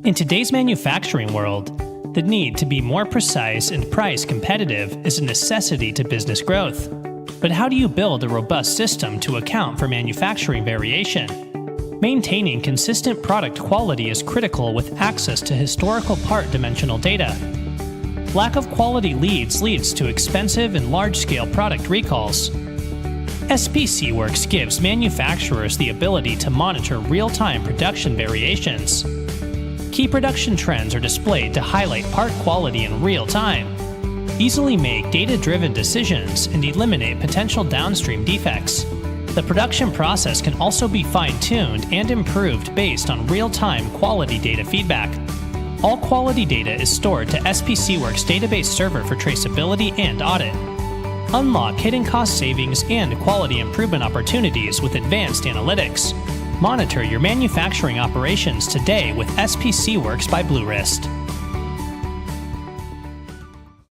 In today's manufacturing world, the need to be more precise and price competitive is a necessity to business growth. But how do you build a robust system to account for manufacturing variation? Maintaining consistent product quality is critical with access to historical part dimensional data. Lack of quality leads to expensive and large-scale product recalls. SPCWorks gives manufacturers the ability to monitor real-time production variations. Key production trends are displayed to highlight part quality in real time. Easily make data-driven decisions and eliminate potential downstream defects. The production process can also be fine-tuned and improved based on real-time quality data feedback. All quality data is stored to SPCWorks database server for traceability and audit. Unlock hidden cost savings and quality improvement opportunities with advanced analytics. Monitor your manufacturing operations today with SPCWorks by Bluewrist.